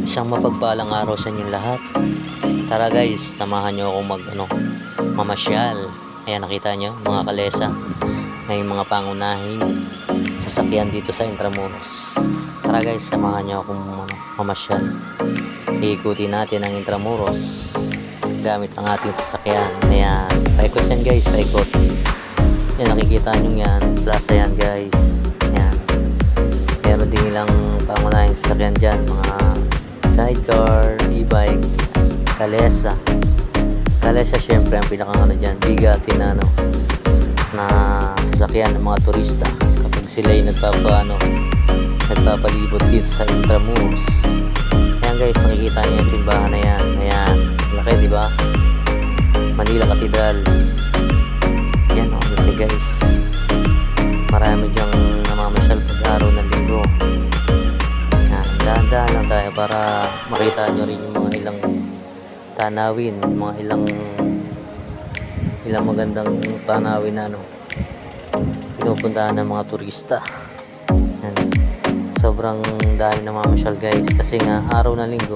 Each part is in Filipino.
Isang mapagpalang araw sa inyong lahat. Tara guys, samahan nyo akong mamasyal. Ayan, nakita nyo mga kalesa, may mga pangunahing sasakyan dito sa Intramuros. Tara guys, samahan nyo akong mamasyal. Iikutin natin ang Intramuros gamit ang ating sasakyan. Ayan, paikot yan guys, paikot. Ayan, nakikita nyo yan, plaza yan guys. Ayan, meron din ilang pangunahing sasakyan dyan, mga sidecar, e-bike, kalesa. Kalesa syempre ang pinakang dyan, bigatin na na sasakyan ng mga turista kapag sila ay nagpapalibot dito sa Intramuros. Ayan guys, nakikita niyo yung simbahan na yan. Ayan, laki diba? Manila Cathedral. Ayan, okay guys, marami dyang namamasyal pag araw ng linggo. Dahan-dahan lang tayo para makita nyo rin yung mga ilang tanawin, mga ilang magandang tanawin na pinupuntahan ng mga turista. Yan. Sobrang dami na mamasyal guys kasi nga araw na linggo,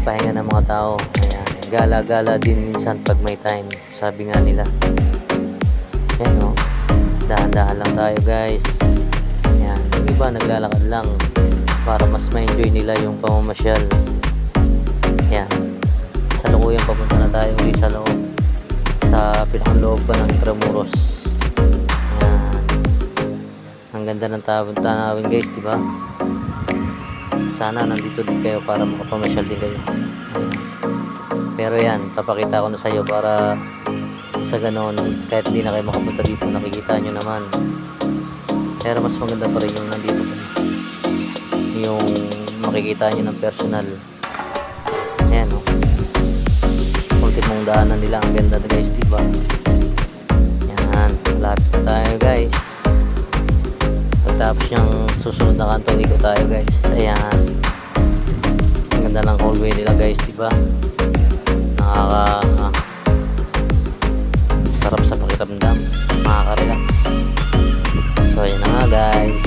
pahinga ng mga tao. Ayan. Gala-gala din minsan pag may time, sabi nga nila. Yan, dahan-dahan lang tayo guys. Yan. Yung iba naglalakad lang para mas ma-enjoy nila yung pamamasyal. Yan. Sa lukuyan papunta na tayo ulit sa loob. Sa pinakang loob pa ng Intramuros. Yan. Ang ganda ng tanawin guys, diba? Sana nandito din kayo para makapamasyal din kayo. Ayan. Pero yan, papakita ko na sa iyo para sa ganon, kahit hindi na kayo makapunta dito, nakikita nyo naman. Pero mas maganda pa rin yung nandito pa, yung makikita nyo ng personal. Ayan ultimong daanan nila, ang ganda na guys, diba? Yan, malapit na tayo guys. Pagtapos yung susunod na kanto, ikot tayo guys. Ayan, ang ganda ng hallway nila guys, diba? Sarap sa pakiramdam, makaka-relax. So ayan na nga guys,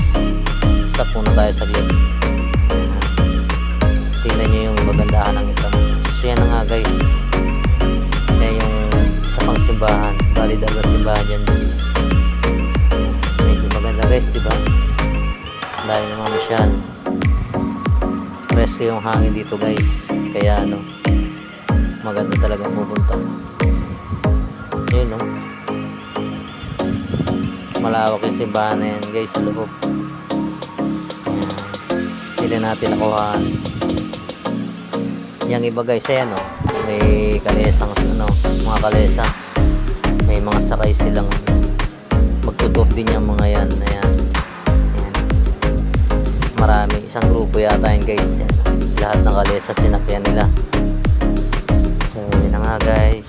stop muna tayo saglit. Tingnan nyo yung magandahan ng Intramuros. So yan na nga guys, yan yung isa pang simbahan, bali dalawang simbahan dyan guys. Medyo maganda guys, diba? Dahil naman masyal presko yung hangin dito guys, kaya maganda talaga pupunta. Yun malawak yung simbahan na yan guys sa loob. Hindi natin nakuhaan. Yung iba guys, ayan may kalesang mga kalesa, may mga sakay silang magtutop din yung mga yan. Ayan. Marami, isang grupo yata yan guys. Yan. Lahat ng kalesa sinakyan nila. So yun na nga guys.